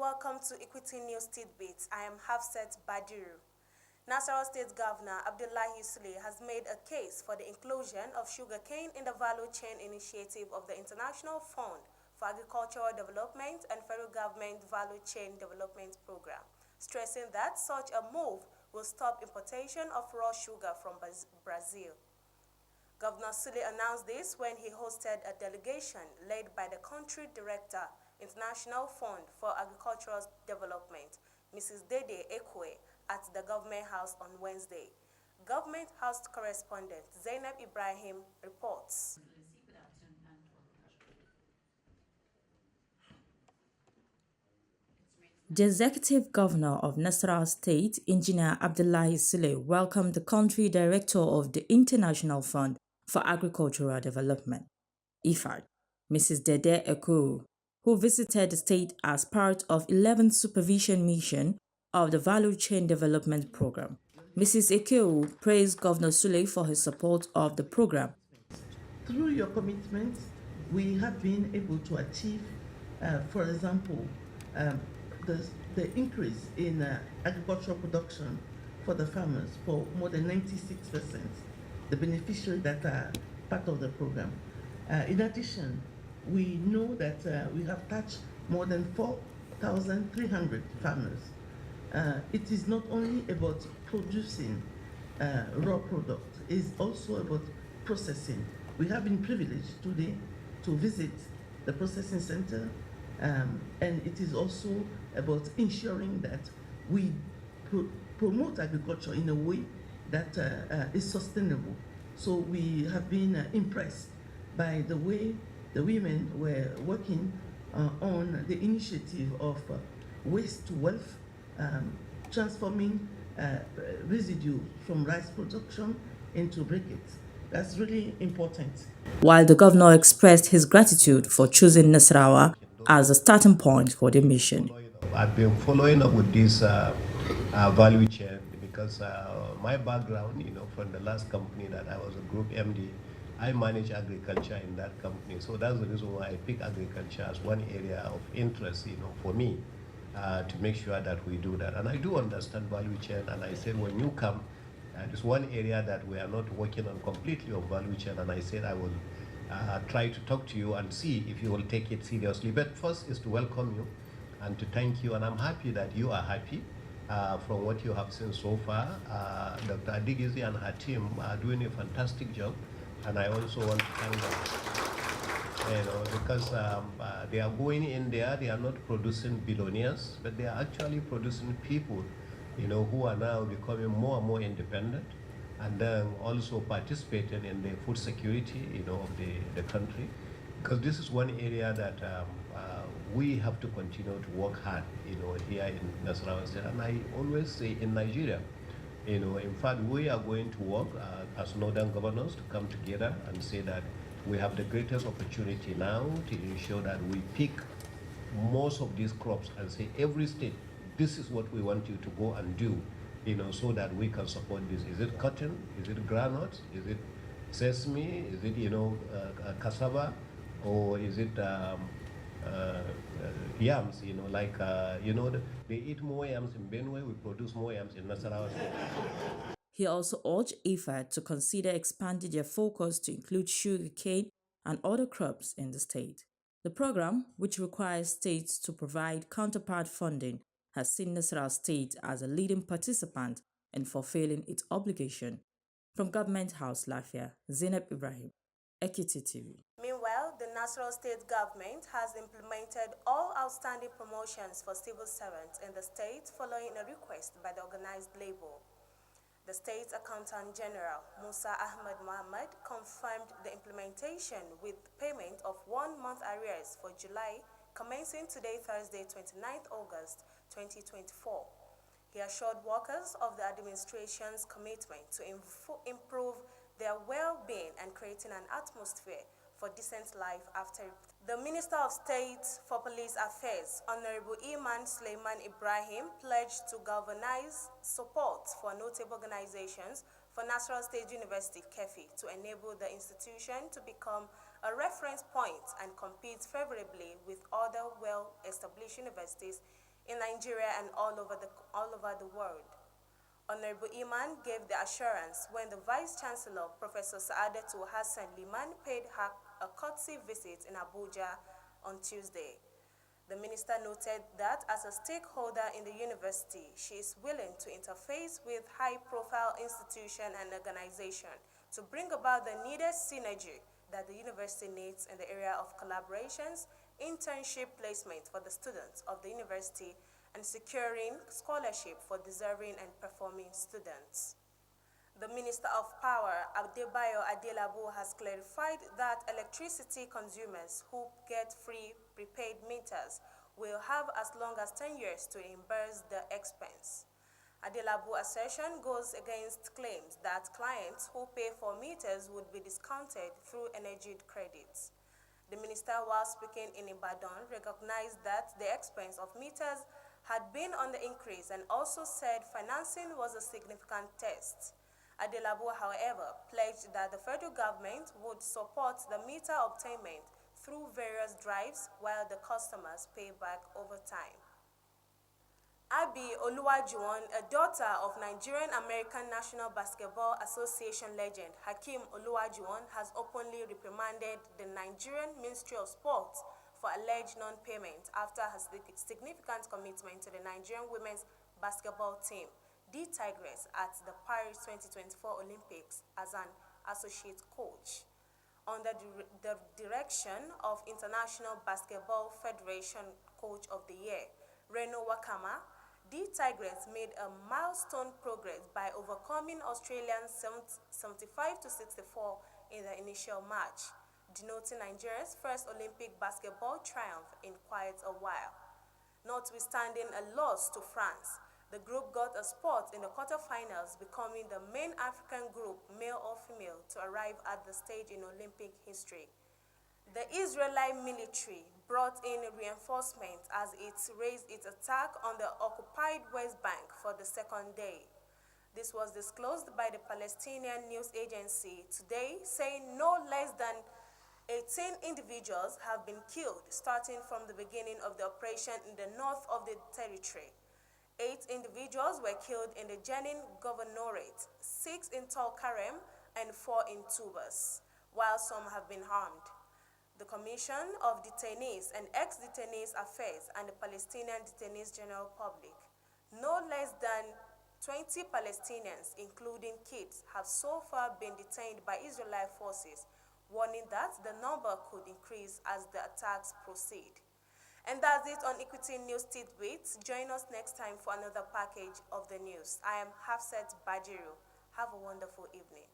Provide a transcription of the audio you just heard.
welcome to Equity News Tidbits. I am Hafsat Badiru. Nasarawa State Governor Abdullahi Sule has made a case for the inclusion of sugarcane in the value chain initiative of the International Fund for Agricultural Development and Federal Government Value Chain Development Program, stressing that such a move will stop importation of raw sugar from Brazil. Governor Sule announced this when he hosted a delegation led by the country director, International Fund for Agricultural Development, Mrs. Dede Ekoue, at the Government House on Wednesday. Government House Correspondent Zainab Ibrahim reports. The Executive Governor of Nasarawa State, Engineer Abdullahi Sule, welcomed the country director of the International Fund for Agricultural Development, IFAD, Mrs. Dede Ekoue, who visited the state as part of 11th supervision mission of the Value Chain Development Program. Mrs. Ekoue praised Governor Sule for his support of the program. Through your commitment, we have been able to achieve, for example, the increase in agricultural production for the farmers for more than 96%, the beneficiaries that are part of the program. In addition, we know that we have touched more than 4,300 farmers. It is not only about producing raw product, it's also about processing. We have been privileged today to visit the processing center, and it is also about ensuring that we promote agriculture in a way that is sustainable. So we have been impressed by the way the women were working on the initiative of waste to wealth, transforming residue from rice production into briquettes. That's really important. While the governor expressed his gratitude for choosing Nasarawa as a starting point for the mission. I've been following up with this value chain because my background, from the last company that I was a group MD, I manage agriculture in that company. So that's the reason why I pick agriculture as one area of interest, for me, to make sure that we do that. And I do understand value chain, and I said, when you come, there's one area that we are not working on completely on value chain, and I said I will try to talk to you and see if you will take it seriously. But first is to welcome you and to thank you, and I'm happy that you are happy from what you have seen so far. Dr. Adigizi and her team are doing a fantastic job, and I also want to thank them, because they are going in there, they are not producing billionaires, but they are actually producing people who are now becoming more and more independent, and then also participating in the food security, of the country. Because this is one area that we have to continue to work hard, here in Nasarawa State. And I always say in Nigeria, in fact, we are going to work as northern governors to come together and say that we have the greatest opportunity now to ensure that we pick most of these crops and say every state, this is what we want you to go and do, so that we can support this. Is it cotton? Is it groundnuts? Is it sesame? Is it, cassava? Or is it yams? They eat more yams in Benue, we produce more yams in Nasarawa State. He also urged IFAD to consider expanding their focus to include sugarcane and other crops in the state. The program, which requires states to provide counterpart funding, has seen Nasarawa State as a leading participant in fulfilling its obligation. From Government House, Lafia, Zainab Ibrahim, Equity TV. Meanwhile, the Nasarawa State Government has implemented all outstanding promotions for civil servants in the state following a request by the organized labor. The State Accountant General, Musa Ahmed Muhammed, confirmed the implementation with payment of 1 month arrears for July, commencing today, Thursday, 29th August 2024. He assured workers of the administration's commitment to improve their well-being and creating an atmosphere for decent life after. The Minister of State for Police Affairs, Honorable Ibrahim, pledged to galvanize support for notable organizations for Nasarawa State University, KEFI, to enable the institution to become a reference point and compete favorably with other well-established universities in Nigeria and all over the world. Honorable Iman gave the assurance when the Vice Chancellor, Professor Saadetu Hassan Liman, paid her a courtesy visit in Abuja on Tuesday. The minister noted that as a stakeholder in the university, she is willing to interface with high-profile institutions and organizations to bring about the needed synergy that the university needs in the area of collaborations, internship placement for the students of the university, and securing scholarship for deserving and performing students. The Minister of Power, Adebayo Adelabu, has clarified that electricity consumers who get free prepaid meters will have as long as 10 years to reimburse the expense. Adelabu's assertion goes against claims that clients who pay for meters would be discounted through energy credits. The minister, while speaking in Ibadan, recognized that the expense of meters had been on the increase and also said financing was a significant test. Adelabu, however, pledged that the federal government would support the meter obtainment through various drives while the customers pay back over time. Abi Oluwajuwon, a daughter of Nigerian-American National Basketball Association legend Hakeem Olajuwon, has openly reprimanded the Nigerian Ministry of Sport for alleged non-payment after her significant commitment to the Nigerian women's basketball team, the Tigress, at the Paris 2024 Olympics as an associate coach. Under the direction of International Basketball Federation Coach of the Year, Reno Wakama, the Tigress made a milestone progress by overcoming Australians 75-64 in the initial match, denoting Nigeria's first Olympic basketball triumph in quite a while. Notwithstanding a loss to France, the group got a spot in the quarterfinals, becoming the main African group, male or female, to arrive at the stage in Olympic history. The Israeli military brought in reinforcements as it raised its attack on the occupied West Bank for the second day. This was disclosed by the Palestinian news agency today, saying no less than 18 individuals have been killed starting from the beginning of the operation in the north of the territory. 8 individuals were killed in the Jenin Governorate, 6 in Tulkarem, and 4 in Tubas, while some have been harmed. The Commission of Detainees and Ex-Detainees Affairs and the Palestinian Detainees General Public, no less than 20 Palestinians, including kids, have so far been detained by Israeli forces, warning that the number could increase as the attacks proceed. And that's it on Equity News Tidbits. Join us next time for another package of the news. I am Hafsat Bajiru. Have a wonderful evening.